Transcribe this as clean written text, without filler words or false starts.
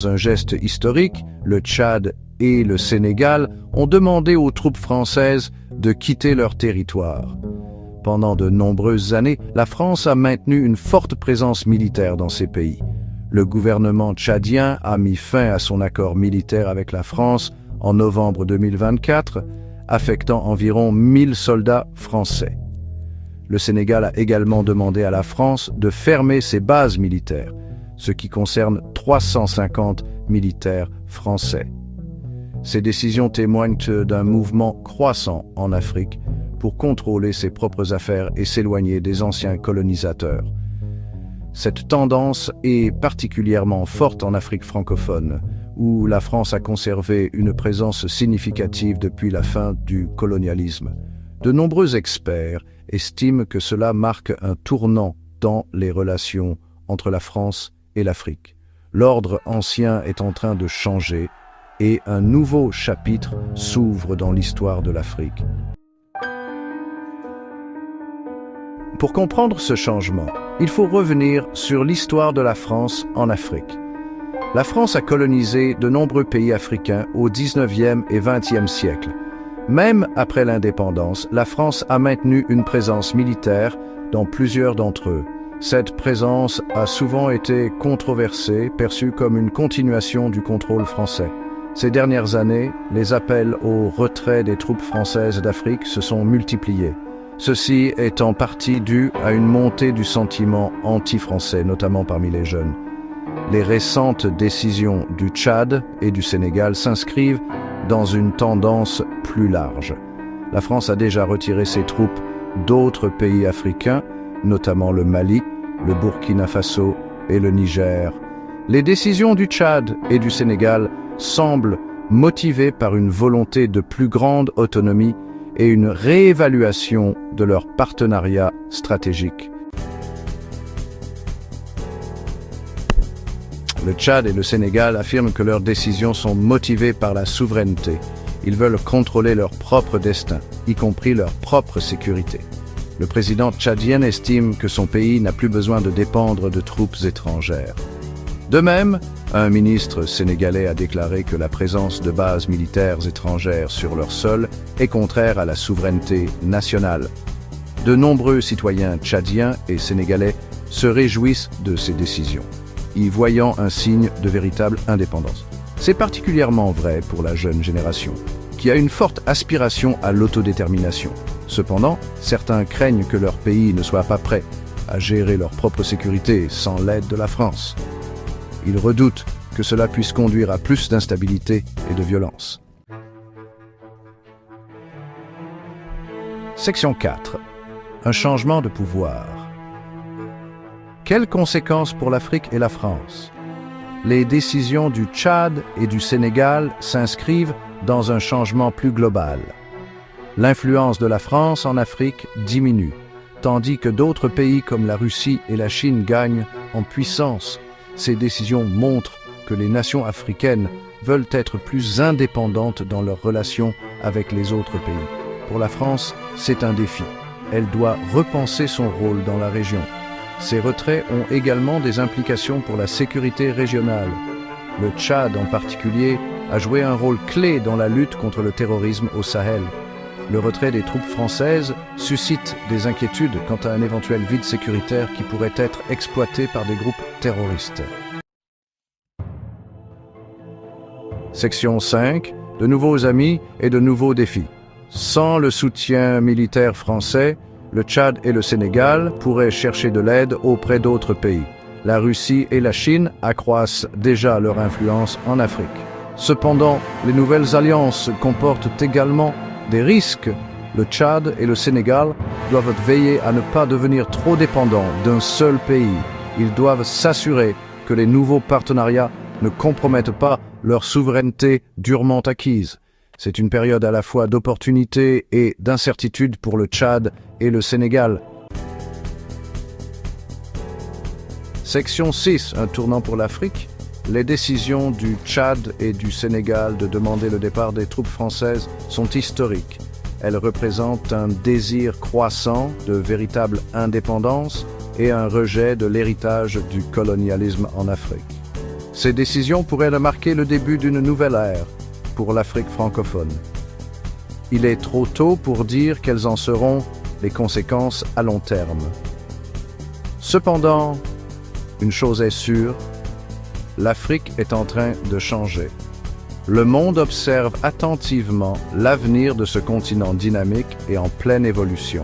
Un geste historique, le Tchad et le Sénégal ont demandé aux troupes françaises de quitter leur territoire. Pendant de nombreuses années, la France a maintenu une forte présence militaire dans ces pays. Le gouvernement tchadien a mis fin à son accord militaire avec la France en novembre 2024, affectant environ 1000 soldats français. Le Sénégal a également demandé à la France de fermer ses bases militaires, ce qui concerne 350 militaires français. Ces décisions témoignent d'un mouvement croissant en Afrique pour contrôler ses propres affaires et s'éloigner des anciens colonisateurs. Cette tendance est particulièrement forte en Afrique francophone, où la France a conservé une présence significative depuis la fin du colonialisme. De nombreux experts estiment que cela marque un tournant dans les relations entre la France et l'Afrique. L'ordre ancien est en train de changer et un nouveau chapitre s'ouvre dans l'histoire de l'Afrique. Pour comprendre ce changement, il faut revenir sur l'histoire de la France en Afrique. La France a colonisé de nombreux pays africains au XIXe et XXe siècle. Même après l'indépendance, la France a maintenu une présence militaire dans plusieurs d'entre eux. Cette présence a souvent été controversée, perçue comme une continuation du contrôle français. Ces dernières années, les appels au retrait des troupes françaises d'Afrique se sont multipliés. Ceci est en partie dû à une montée du sentiment anti-français, notamment parmi les jeunes. Les récentes décisions du Tchad et du Sénégal s'inscrivent dans une tendance plus large. La France a déjà retiré ses troupes d'autres pays africains, notamment le Mali, le Burkina Faso et le Niger. Les décisions du Tchad et du Sénégal semblent motivées par une volonté de plus grande autonomie et une réévaluation de leur partenariat stratégique. Le Tchad et le Sénégal affirment que leurs décisions sont motivées par la souveraineté. Ils veulent contrôler leur propre destin, y compris leur propre sécurité. Le président tchadien estime que son pays n'a plus besoin de dépendre de troupes étrangères. De même, un ministre sénégalais a déclaré que la présence de bases militaires étrangères sur leur sol est contraire à la souveraineté nationale. De nombreux citoyens tchadiens et sénégalais se réjouissent de ces décisions, y voyant un signe de véritable indépendance. C'est particulièrement vrai pour la jeune génération, qui a une forte aspiration à l'autodétermination. Cependant, certains craignent que leur pays ne soit pas prêt à gérer leur propre sécurité sans l'aide de la France. Ils redoutent que cela puisse conduire à plus d'instabilité et de violence. Section 4. Un changement de pouvoir. Quelles conséquences pour l'Afrique et la France? Les décisions du Tchad et du Sénégal s'inscrivent dans un changement plus global. L'influence de la France en Afrique diminue, tandis que d'autres pays comme la Russie et la Chine gagnent en puissance. Ces décisions montrent que les nations africaines veulent être plus indépendantes dans leurs relations avec les autres pays. Pour la France, c'est un défi. Elle doit repenser son rôle dans la région. Ces retraits ont également des implications pour la sécurité régionale. Le Tchad en particulier a joué un rôle clé dans la lutte contre le terrorisme au Sahel. Le retrait des troupes françaises suscite des inquiétudes quant à un éventuel vide sécuritaire qui pourrait être exploité par des groupes terroristes. Section 5. De nouveaux amis et de nouveaux défis. Sans le soutien militaire français, le Tchad et le Sénégal pourraient chercher de l'aide auprès d'autres pays. La Russie et la Chine accroissent déjà leur influence en Afrique. Cependant, les nouvelles alliances comportent également des risques. Le Tchad et le Sénégal doivent veiller à ne pas devenir trop dépendants d'un seul pays. Ils doivent s'assurer que les nouveaux partenariats ne compromettent pas leur souveraineté durement acquise. C'est une période à la fois d'opportunité et d'incertitude pour le Tchad et le Sénégal. Section 6. Un tournant pour l'Afrique. Les décisions du Tchad et du Sénégal de demander le départ des troupes françaises sont historiques. Elles représentent un désir croissant de véritable indépendance et un rejet de l'héritage du colonialisme en Afrique. Ces décisions pourraient marquer le début d'une nouvelle ère pour l'Afrique francophone. Il est trop tôt pour dire quelles en seront les conséquences à long terme. Cependant, une chose est sûre, l'Afrique est en train de changer. Le monde observe attentivement l'avenir de ce continent dynamique et en pleine évolution.